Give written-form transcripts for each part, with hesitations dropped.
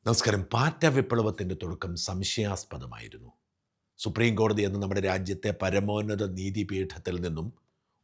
നമസ്കാരം. പാറ്റ വിപ്ലവത്തിൻ്റെ തുടക്കം സംശയാസ്പദമായിരുന്നു. സുപ്രീം കോടതി എന്ന നമ്മുടെ രാജ്യത്തെ പരമോന്നത നീതിപീഠത്തിൽ നിന്നും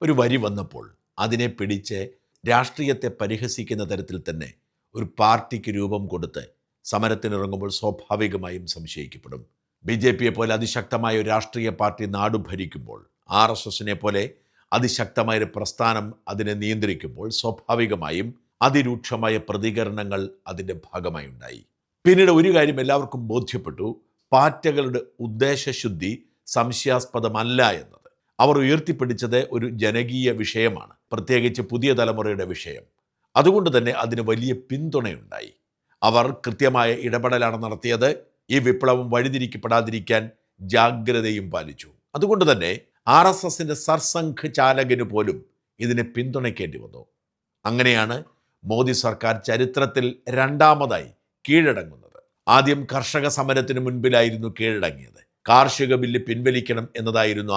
ഒരു വരി വന്നപ്പോൾ അതിനെ പിടിച്ച് രാഷ്ട്രീയത്തെ പരിഹസിക്കുന്ന തരത്തിൽ തന്നെ ഒരു പാർട്ടിക്ക് രൂപം കൊടുത്ത് സമരത്തിനിറങ്ങുമ്പോൾ സ്വാഭാവികമായും സംശയിക്കപ്പെടും. BJP പോലെ അതിശക്തമായ ഒരു രാഷ്ട്രീയ പാർട്ടി നാടു ഭരിക്കുമ്പോൾ, RSSനെ പോലെ അതിശക്തമായൊരു പ്രസ്ഥാനം അതിനെ നിയന്ത്രിക്കുമ്പോൾ സ്വാഭാവികമായും അതിരൂക്ഷമായ പ്രതികരണങ്ങൾ അതിൻ്റെ ഭാഗമായി ഉണ്ടായി. പിന്നീട് ഒരു കാര്യം എല്ലാവർക്കും ബോധ്യപ്പെട്ടു: പാറ്റകളുടെ ഉദ്ദേശശുദ്ധി സംശയാസ്പദമല്ല എന്നത്. അവർ ഉയർത്തിപ്പിടിച്ചത് ഒരു ജനകീയ വിഷയമാണ്, പ്രത്യേകിച്ച് പുതിയ തലമുറയുടെ വിഷയം. അതുകൊണ്ട് തന്നെ അതിന് വലിയ പിന്തുണയുണ്ടായി. അവർ കൃത്യമായ ഇടപെടലാണ് നടത്തിയത്. ഈ വിപ്ലവം വഴിതിരിക്കപ്പെടാതിരിക്കാൻ ജാഗ്രതയും പാലിച്ചു. അതുകൊണ്ട് തന്നെ RSSന്റെ സർസംഘ് ചാലകന് പോലും ഇതിനെ പിന്തുണയ്ക്കേണ്ടി വന്നു. അങ്ങനെയാണ് മോദി സർക്കാർ ചരിത്രത്തിൽ രണ്ടാമതായി കീഴടങ്ങുന്നത്. ആദ്യം കർഷക സമരത്തിന് മുൻപിലായിരുന്നു കീഴടങ്ങിയത്. കാർഷിക ബില്ല് പിൻവലിക്കണം എന്നതായിരുന്നു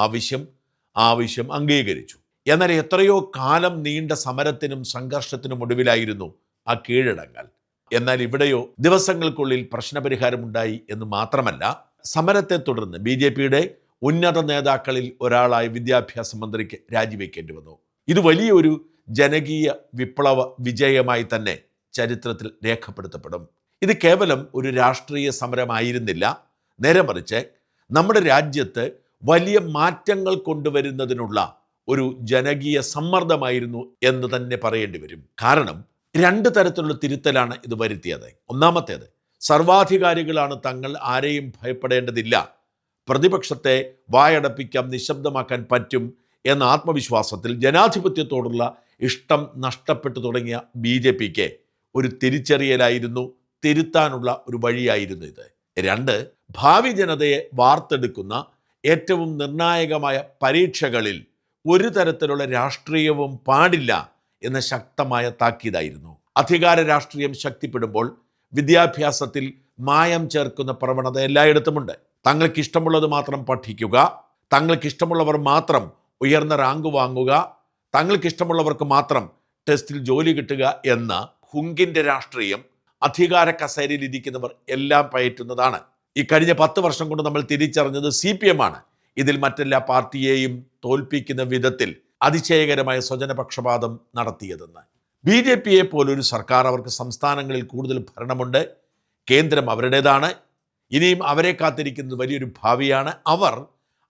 ആവശ്യം അംഗീകരിച്ചു. എന്നാൽ എത്രയോ കാലം നീണ്ട സമരത്തിനും സംഘർഷത്തിനും ഒടുവിലായിരുന്നു ആ കീഴടങ്ങൽ. എന്നാൽ ഇവിടെയോ ദിവസങ്ങൾക്കുള്ളിൽ പ്രശ്നപരിഹാരമുണ്ടായി എന്ന് മാത്രമല്ല, സമരത്തെ തുടർന്ന് BJPയുടെ ഉന്നത നേതാക്കളിൽ ഒരാളായ വിദ്യാഭ്യാസ മന്ത്രിക്ക് രാജിവെക്കേണ്ടി വന്നു. ഇത് വലിയൊരു ജനകീയ വിപ്ലവ വിജയമായി തന്നെ ചരിത്രത്തിൽ രേഖപ്പെടുത്തപ്പെടും. ഇത് കേവലം ഒരു രാഷ്ട്രീയ സമരമായിരുന്നില്ല, നേരെ മറിച്ച് നമ്മുടെ രാജ്യത്ത് വലിയ മാറ്റങ്ങൾ കൊണ്ടുവരുന്നതിനുള്ള ഒരു ജനകീയ സമ്മർദ്ദമായിരുന്നു എന്ന് തന്നെ പറയേണ്ടി വരും. കാരണം രണ്ട് തരത്തിലുള്ള തിരുത്തലാണ് ഇത് വരുത്തിയത്. ഒന്നാമത്തേത്, സർവാധികാരികളാണ് തങ്ങൾ, ആരെയും ഭയപ്പെടേണ്ടതില്ല, പ്രതിപക്ഷത്തെ വായടപ്പിക്കാം, നിശബ്ദമാക്കാൻ പറ്റും എന്ന ആത്മവിശ്വാസത്തിൽ ജനാധിപത്യത്തോടുള്ള ഇഷ്ടം നഷ്ടപ്പെട്ടു തുടങ്ങിയ BJPക്ക് ഒരു തിരിച്ചറിയലായിരുന്നു, തിരുത്താനുള്ള ഒരു വഴിയായിരുന്നു ഇത്. രണ്ട്, ഭാവി ജനതയെ വാർത്തെടുക്കുന്ന ഏറ്റവും നിർണായകമായ പരീക്ഷകളിൽ ഒരു തരത്തിലുള്ള രാഷ്ട്രീയവും പാടില്ല എന്ന ശക്തമായ താക്കീതായിരുന്നു. അധികാര രാഷ്ട്രീയം ശക്തിപ്പെടുമ്പോൾ വിദ്യാഭ്യാസത്തിൽ മായം ചേർക്കുന്ന പ്രവണത എല്ലായിടത്തുമുണ്ട്. തങ്ങൾക്കിഷ്ടമുള്ളത് മാത്രം പഠിക്കുക, തങ്ങൾക്കിഷ്ടമുള്ളവർ മാത്രം ഉയർന്ന റാങ്ക് വാങ്ങുക, തങ്ങൾക്കിഷ്ടമുള്ളവർക്ക് മാത്രം ടെസ്റ്റിൽ ജോലി കിട്ടുക എന്ന ഹുങ്കിൻ്റെ രാഷ്ട്രീയം അധികാര കസേരയിൽ ഇരിക്കുന്നവർ എല്ലാം പയറ്റുന്നതാണ്. ഈ കഴിഞ്ഞ 10 വർഷം കൊണ്ട് നമ്മൾ തിരിച്ചറിഞ്ഞത് CPM ആണ് ഇതിൽ മറ്റെല്ലാ പാർട്ടിയെയും തോൽപ്പിക്കുന്ന വിധത്തിൽ അതിശയകരമായ സ്വജനപക്ഷപാതം നടത്തിയതെന്ന്. BJPയെ പോലൊരു സർക്കാർ, അവർക്ക് സംസ്ഥാനങ്ങളിൽ കൂടുതൽ ഭരണമുണ്ട്, കേന്ദ്രം അവരുടേതാണ്, ഇനിയും അവരെ കാത്തിരിക്കുന്നത് വലിയൊരു ഭാവിയാണ്. അവർ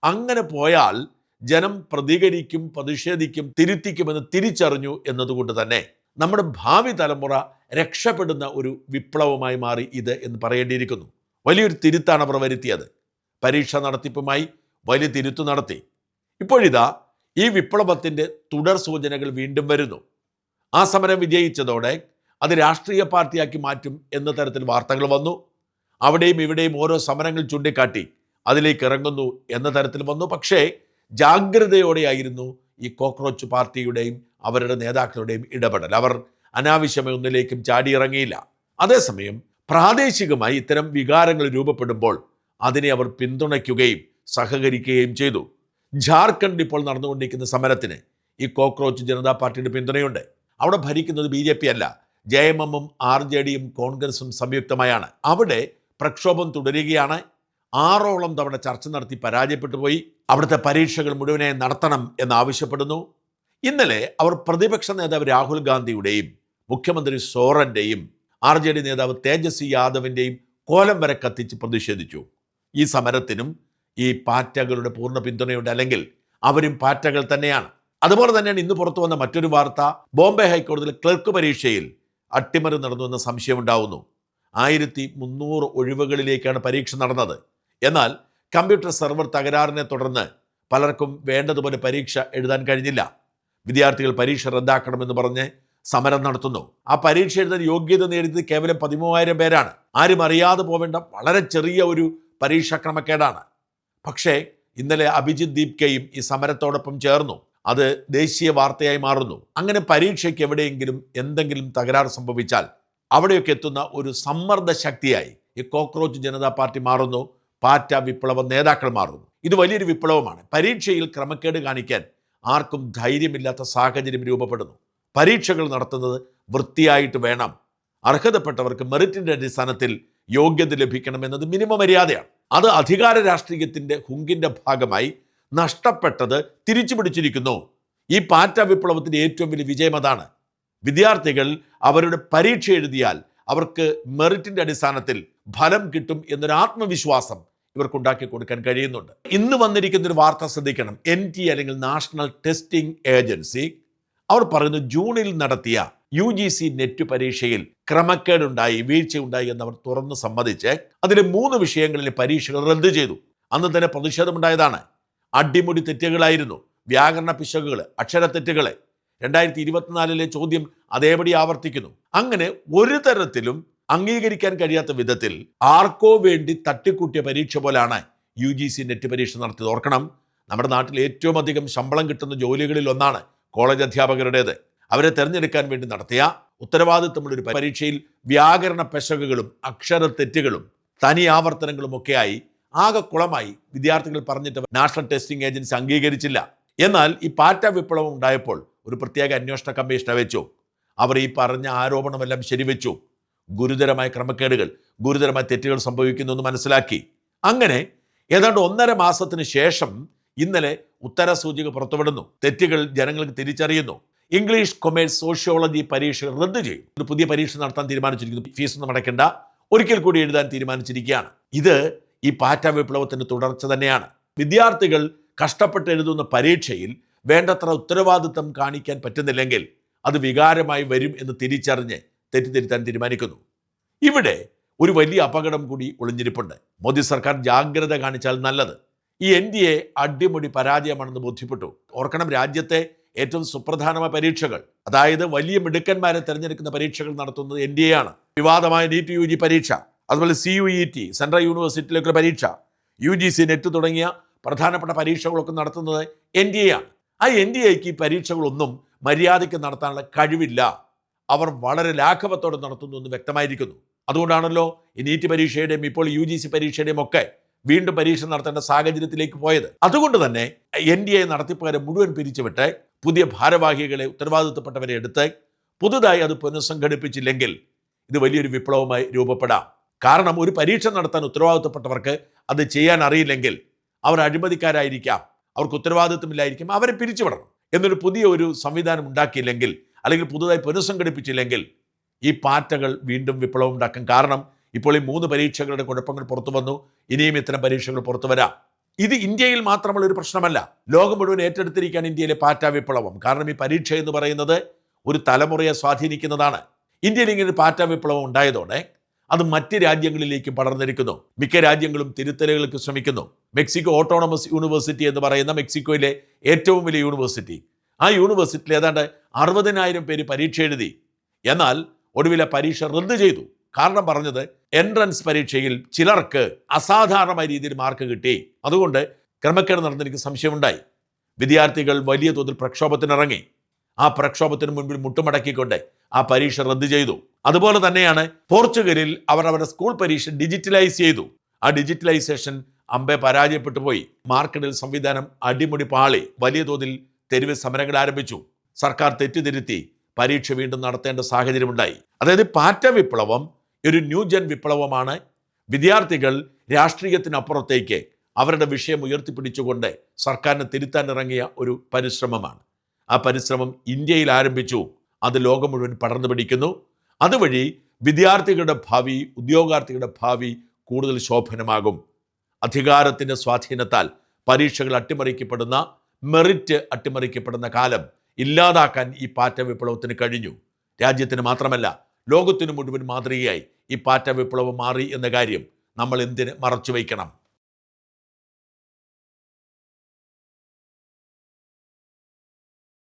അങ്ങനെ പോയാൽ ജനം പ്രതികരിക്കും, പ്രതിഷേധിക്കും, തിരുത്തിക്കുമെന്ന് തിരിച്ചറിഞ്ഞു എന്നതുകൊണ്ട് തന്നെ നമ്മുടെ ഭാവി തലമുറ രക്ഷപ്പെടുന്ന ഒരു വിപ്ലവമായി മാറി ഇത് എന്ന് പറയേണ്ടിയിരിക്കുന്നു. വലിയൊരു തിരുത്താണ് അവർ വരുത്തിയത്. പരീക്ഷ നടത്തിപ്പുമായി വലിയ തിരുത്തു നടത്തി. ഇപ്പോഴിതാ ഈ വിപ്ലവത്തിൻ്റെ തുടർ സൂചനകൾ വീണ്ടും വരുന്നു. ആ സമരം വിജയിച്ചതോടെ അത് രാഷ്ട്രീയ പാർട്ടിയാക്കി മാറ്റും എന്ന തരത്തിൽ വാർത്തകൾ വന്നു. അവിടെയും ഇവിടെയും ഓരോ സമരങ്ങൾ ചൂണ്ടിക്കാട്ടി അതിലേക്ക് ഇറങ്ങുന്നു എന്ന തരത്തിൽ വന്നു. പക്ഷേ ജാഗ്രതയോടെയായിരുന്നു ഈ കോക്രോച്ച് പാർട്ടിയുടെയും അവരുടെ നേതാക്കളുടെയും ഇടപെടൽ. അവർ അനാവശ്യമായി ഒന്നിലേക്കും ചാടിയിറങ്ങിയില്ല. അതേസമയം പ്രാദേശികമായി ഇത്തരം വികാരങ്ങൾ രൂപപ്പെടുമ്പോൾ അതിനെ അവർ പിന്തുണയ്ക്കുകയും സഹകരിക്കുകയും ചെയ്തു. ജാർഖണ്ഡ് ഇപ്പോൾ നടന്നുകൊണ്ടിരിക്കുന്ന സമരത്തിന് ഈ കോക്രോച്ച് ജനതാ പാർട്ടിയുടെ പിന്തുണയുണ്ട്. അവിടെ ഭരിക്കുന്നത് BJP അല്ല, JMMഉം RJDയും കോൺഗ്രസും സംയുക്തമായാണ്. അവിടെ പ്രക്ഷോഭം തുടരുകയാണ്. 6ഓളം തവണ ചർച്ച നടത്തി പരാജയപ്പെട്ടു പോയി. അവിടുത്തെ പരീക്ഷകൾ മുഴുവനായി നടത്തണം എന്നാവശ്യപ്പെടുന്നു. ഇന്നലെ അവർ പ്രതിപക്ഷ നേതാവ് രാഹുൽ ഗാന്ധിയുടെയും മുഖ്യമന്ത്രി സോറൻ്റെയും RJD നേതാവ് തേജസ്വി യാദവിൻ്റെയും കോലം വരെ കത്തിച്ച് പ്രതിഷേധിച്ചു. ഈ സമരത്തിനും ഈ പാറ്റകളുടെ പൂർണ്ണ പിന്തുണയുണ്ട്, അല്ലെങ്കിൽ അവരും പാറ്റകൾ തന്നെയാണ്. അതുപോലെ തന്നെയാണ് ഇന്ന് പുറത്തു വന്ന മറ്റൊരു വാർത്ത. ബോംബെ ഹൈക്കോടതിയിൽ ക്ലർക്ക് പരീക്ഷയിൽ അട്ടിമറി നടന്നു എന്ന സംശയമുണ്ടാവുന്നു. 1300 ഒഴിവുകളിലേക്കാണ് പരീക്ഷ നടന്നത്. എന്നാൽ കമ്പ്യൂട്ടർ സെർവർ തകരാറിനെ തുടർന്ന് പലർക്കും വേണ്ടതുപോലെ പരീക്ഷ എഴുതാൻ കഴിഞ്ഞില്ല. വിദ്യാർത്ഥികൾ പരീക്ഷ റദ്ദാക്കണമെന്ന് പറഞ്ഞ് സമരം നടത്തുന്നു. ആ പരീക്ഷ എഴുതാൻ യോഗ്യത നേടിയത് കേവലം 13,000 പേരാണ്. ആരും അറിയാതെ പോവേണ്ട വളരെ ചെറിയ ഒരു പരീക്ഷാ ക്രമക്കേടാണ്. പക്ഷേ ഇന്നലെ അഭിജിത്ത് ദീപ്കയും ഈ സമരത്തോടൊപ്പം ചേർന്നു. അത് ദേശീയ വാർത്തയായി മാറുന്നു. അങ്ങനെ പരീക്ഷയ്ക്ക് എവിടെയെങ്കിലും എന്തെങ്കിലും തകരാറ് സംഭവിച്ചാൽ അവിടെയൊക്കെ എത്തുന്ന ഒരു സമ്മർദ്ദ ശക്തിയായി ഈ കോക്രോച്ച് ജനതാ പാർട്ടി മാറുന്നു. പാറ്റ വിപ്ലവ നേതാക്കൾ മാറുന്നു. ഇത് വലിയൊരു വിപ്ലവമാണ്. പരീക്ഷയിൽ ക്രമക്കേട് കാണിക്കാൻ ആർക്കും ധൈര്യമില്ലാത്ത സാഹചര്യം രൂപപ്പെടുന്നു. പരീക്ഷകൾ നടത്തുന്നത് വൃത്തിയായിട്ട് വേണം. അർഹതപ്പെട്ടവർക്ക് മെറിറ്റിൻ്റെ അടിസ്ഥാനത്തിൽ യോഗ്യത ലഭിക്കണമെന്നത് മിനിമം മര്യാദയാണ്. അത് അധികാര രാഷ്ട്രീയത്തിൻ്റെ ഹുങ്കിൻ്റെ ഭാഗമായി നഷ്ടപ്പെട്ടത് തിരിച്ചു പിടിച്ചിരിക്കുന്നു. ഈ പാറ്റ വിപ്ലവത്തിൻ്റെ ഏറ്റവും വലിയ വിജയം അതാണ്. വിദ്യാർത്ഥികൾ അവരുടെ പരീക്ഷ എഴുതിയാൽ അവർക്ക് മെറിറ്റിൻ്റെ അടിസ്ഥാനത്തിൽ ഫലം കിട്ടും എന്നൊരു ആത്മവിശ്വാസം ഇവർക്കുണ്ടാക്കി കൊടുക്കാൻ കഴിയുന്നുണ്ട്. ഇന്ന് വന്നിരിക്കുന്ന ഒരു വാർത്ത ശ്രദ്ധിക്കണം. NTA അല്ലെങ്കിൽ നാഷണൽ ടെസ്റ്റിംഗ് ഏജൻസി അവർ പറയുന്നു ജൂണിൽ നടത്തിയ UGC നെറ്റ് പരീക്ഷയിൽ ക്രമക്കേടുണ്ടായി, വീഴ്ചയുണ്ടായി എന്നവർ തുറന്ന് സമ്മതിച്ച് അതിലെ 3 വിഷയങ്ങളിലെ പരീക്ഷകൾ റദ്ദു ചെയ്തു. അന്ന് തന്നെ പ്രതിഷേധമുണ്ടായതാണ്. അടിമുടി തെറ്റുകളായിരുന്നു, വ്യാകരണ പിശകുകൾ, അക്ഷരത്തെറ്റുകൾ. 2024 ചോദ്യം അതേപടി ആവർത്തിക്കുന്നു. അങ്ങനെ ഒരു തരത്തിലും അംഗീകരിക്കാൻ കഴിയാത്ത വിധത്തിൽ ആർക്കോ വേണ്ടി തട്ടിക്കൂട്ടിയ പരീക്ഷ പോലാണ് UGC നെറ്റ് പരീക്ഷ നടത്തിയത്. ഓർക്കണം, നമ്മുടെ നാട്ടിൽ ഏറ്റവും അധികം ശമ്പളം കിട്ടുന്ന ജോലികളിൽ ഒന്നാണ് കോളേജ് അധ്യാപകരുടേത്. അവരെ തിരഞ്ഞെടുക്കാൻ വേണ്ടി നടത്തിയ ഉത്തരവാദിത്തമുള്ള ഒരു പരീക്ഷയിൽ വ്യാകരണ പെശകുകളും അക്ഷരത്തെറ്റുകളും തനി ആവർത്തനങ്ങളും ഒക്കെയായി ആകെ കുളമായി വിദ്യാർത്ഥികൾ പറഞ്ഞിട്ട് നാഷണൽ ടെസ്റ്റിംഗ് ഏജൻസി അംഗീകരിച്ചില്ല. എന്നാൽ ഈ പാറ്റ വിപ്ലവം ഉണ്ടായപ്പോൾ ഒരു പ്രത്യേക അന്വേഷണ കമ്മീഷനെ വെച്ചു. അവർ ഈ പറഞ്ഞ ആരോപണമെല്ലാം ശരിവെച്ചു. ഗുരുതരമായ ക്രമക്കേടുകൾ, ഗുരുതരമായ തെറ്റുകൾ സംഭവിക്കുന്നു എന്ന് മനസ്സിലാക്കി. അങ്ങനെ ഏതാണ്ട് 1.5 മാസത്തിന് ശേഷം ഇന്നലെ ഉത്തരസൂചിക പുറത്തുവിടുന്നു. തെറ്റുകൾ ജനങ്ങൾക്ക് തിരിച്ചറിയുന്നു. ഇംഗ്ലീഷ്, കൊമേഴ്സ്, സോഷ്യോളജി പരീക്ഷകൾ റദ്ദു ചെയ്യും. ഒരു പുതിയ പരീക്ഷ നടത്താൻ തീരുമാനിച്ചിരിക്കുന്നു. ഫീസൊന്നും അടയ്ക്കേണ്ട, ഒരിക്കൽ കൂടി എഴുതാൻ തീരുമാനിച്ചിരിക്കുകയാണ്. ഇത് ഈ പാറ്റ വിപ്ലവത്തിൻ്റെ തുടർച്ച തന്നെയാണ്. വിദ്യാർത്ഥികൾ കഷ്ടപ്പെട്ട് എഴുതുന്ന പരീക്ഷയിൽ വേണ്ടത്ര ഉത്തരവാദിത്തം കാണിക്കാൻ പറ്റുന്നില്ലെങ്കിൽ അത് വികാരമായി വരും എന്ന് തിരിച്ചറിഞ്ഞ് തെറ്റിദ്ധരുത്താൻ തീരുമാനിക്കുന്നു. ഇവിടെ ഒരു വലിയ അപകടം കൂടി ഒളിഞ്ഞിരിപ്പുണ്ട്. മോദി സർക്കാർ ജാഗ്രത കാണിച്ചാൽ നല്ലത്. ഈ NDA അടിമുടി പരാജയമാണെന്ന് ബോധ്യപ്പെട്ടു. ഓർക്കണം, രാജ്യത്തെ ഏറ്റവും സുപ്രധാനമായ പരീക്ഷകൾ, അതായത് വലിയ മിടുക്കന്മാരെ തിരഞ്ഞെടുക്കുന്ന പരീക്ഷകൾ നടത്തുന്നത് NDA ആണ്. വിവാദമായ NEET UG പരീക്ഷ, അതുപോലെ CUET സെൻട്രൽ യൂണിവേഴ്സിറ്റിയിലേക്കുള്ള പരീക്ഷ, UGC നെറ്റ് തുടങ്ങിയ പ്രധാനപ്പെട്ട പരീക്ഷകളൊക്കെ നടത്തുന്നത് NDA ആണ്. ആ NDAക്ക് ഈ പരീക്ഷകളൊന്നും മര്യാദയ്ക്ക് നടത്താനുള്ള കഴിവില്ല. അവർ വളരെ ലാഘവത്തോടെ നടത്തുന്നു എന്ന് വ്യക്തമായിരിക്കുന്നു. അതുകൊണ്ടാണല്ലോ ഈ NEET പരീക്ഷയുടെയും ഇപ്പോൾ UGC പരീക്ഷയുടെയും ഒക്കെ വീണ്ടും പരീക്ഷ നടത്തേണ്ട സാഹചര്യത്തിലേക്ക് പോയത്. അതുകൊണ്ട് തന്നെ NDA നടത്തിപ്പുകാരെ മുഴുവൻ പിരിച്ചുവിട്ട് പുതിയ ഭാരവാഹികളെ, ഉത്തരവാദിത്തപ്പെട്ടവരെ എടുത്ത് പുതുതായി അത് പുനഃസംഘടിപ്പിച്ചില്ലെങ്കിൽ ഇത് വലിയൊരു വിപ്ലവമായി രൂപപ്പെടാം. കാരണം ഒരു പരീക്ഷ നടത്താൻ ഉത്തരവാദിത്തപ്പെട്ടവർക്ക് അത് ചെയ്യാൻ അറിയില്ലെങ്കിൽ അവർ അഴിമതിക്കാരായിരിക്കാം, അവർക്ക് ഉത്തരവാദിത്തമില്ലായിരിക്കും, അവരെ പിരിച്ചുവിടണം. എന്നൊരു പുതിയ ഒരു സംവിധാനം ഉണ്ടാക്കിയില്ലെങ്കിൽ, അല്ലെങ്കിൽ പുതുതായി പുനഃസംഘടിപ്പിച്ചില്ലെങ്കിൽ ഈ പാറ്റകൾ വീണ്ടും വിപ്ലവം ഉണ്ടാക്കും. കാരണം ഇപ്പോൾ ഈ 3 പരീക്ഷകളുടെ കുഴപ്പങ്ങൾ പുറത്തു വന്നു. ഇനിയും ഇത്തരം പരീക്ഷകൾ പുറത്തു വരാം. ഇത് ഇന്ത്യയിൽ മാത്രമുള്ള ഒരു പ്രശ്നമല്ല, ലോകം മുഴുവൻ ഏറ്റെടുത്തിരിക്കുകയാണ് ഇന്ത്യയിലെ പാറ്റ വിപ്ലവം. കാരണം ഈ പരീക്ഷ എന്ന് പറയുന്നത് ഒരു തലമുറയെ സ്വാധീനിക്കുന്നതാണ്. ഇന്ത്യയിൽ ഇങ്ങനെ ഒരു പാറ്റ വിപ്ലവം ഉണ്ടായതോടെ അത് മറ്റ് രാജ്യങ്ങളിലേക്കും പടർന്നിരിക്കുന്നു. മിക്ക രാജ്യങ്ങളും തിരുത്തലുകൾക്ക് ശ്രമിക്കുന്നു. മെക്സിക്കോ ഓട്ടോണമസ് യൂണിവേഴ്സിറ്റി എന്ന് പറയുന്ന മെക്സിക്കോയിലെ ഏറ്റവും വലിയ യൂണിവേഴ്സിറ്റി, ആ യൂണിവേഴ്സിറ്റിയിൽ ഏതാണ്ട് 60,000 പേര് പരീക്ഷ എഴുതി. എന്നാൽ ഒടുവിലെ പരീക്ഷ റദ്ദു ചെയ്തു. കാരണം പറഞ്ഞത് എൻട്രൻസ് പരീക്ഷയിൽ ചിലർക്ക് അസാധാരണമായ രീതിയിൽ മാർക്ക് കിട്ടി, അതുകൊണ്ട് ക്രമക്കേട് നടന്നെനിക്ക് സംശയമുണ്ടായി. വിദ്യാർത്ഥികൾ വലിയ തോതിൽ പ്രക്ഷോഭത്തിനിറങ്ങി. ആ പ്രക്ഷോഭത്തിന് മുൻപിൽ മുട്ടുമടക്കിക്കൊണ്ട് ആ പരീക്ഷ റദ്ദു ചെയ്തു. അതുപോലെ തന്നെയാണ് പോർച്ചുഗലിൽ അവർ അവരുടെ സ്കൂൾ പരീക്ഷ ഡിജിറ്റലൈസ് ചെയ്തു. ആ ഡിജിറ്റലൈസേഷൻ അമ്പെ പരാജയപ്പെട്ടു പോയി. മാർക്കിടൽ സംവിധാനം അടിമുടി പാളി. വലിയ തോതിൽ തെരുവ് സമരങ്ങൾ ആരംഭിച്ചു. സർക്കാർ തെറ്റിദ്ധരുത്തി പരീക്ഷ വീണ്ടും നടത്തേണ്ട സാഹചര്യമുണ്ടായി. അതായത് പാറ്റ വിപ്ലവം ഒരു ന്യൂജൻ വിപ്ലവമാണ്. വിദ്യാർത്ഥികൾ രാഷ്ട്രീയത്തിനപ്പുറത്തേക്ക് അവരുടെ വിഷയം ഉയർത്തിപ്പിടിച്ചുകൊണ്ട് സർക്കാരിനെ തിരുത്താൻ ഇറങ്ങിയ ഒരു പരിശ്രമമാണ്. ആ പരിശ്രമം ഇന്ത്യയിൽ ആരംഭിച്ചു, അത് ലോകം മുഴുവൻ പടർന്നു പിടിക്കുന്നു. അതുവഴി വിദ്യാർത്ഥികളുടെ ഭാവി, ഉദ്യോഗാർത്ഥികളുടെ ഭാവി കൂടുതൽ ശോഭനമാകും. അധികാരത്തിൻ്റെ സ്വാധീനത്താൽ പരീക്ഷകൾ അട്ടിമറിക്കപ്പെടുന്ന, മെറിറ്റ് അട്ടിമറിക്കപ്പെടുന്ന കാലം ഇല്ലാതാക്കാൻ ഈ പാറ്റ വിപ്ലവത്തിന് കഴിഞ്ഞു. രാജ്യത്തിന് മാത്രമല്ല, ലോകത്തിന് മുഴുവൻ മാതൃകയായി ഈ പാറ്റ വിപ്ലവം മാറി എന്ന കാര്യം നമ്മൾ എന്തിന് മറച്ചു വയ്ക്കണം?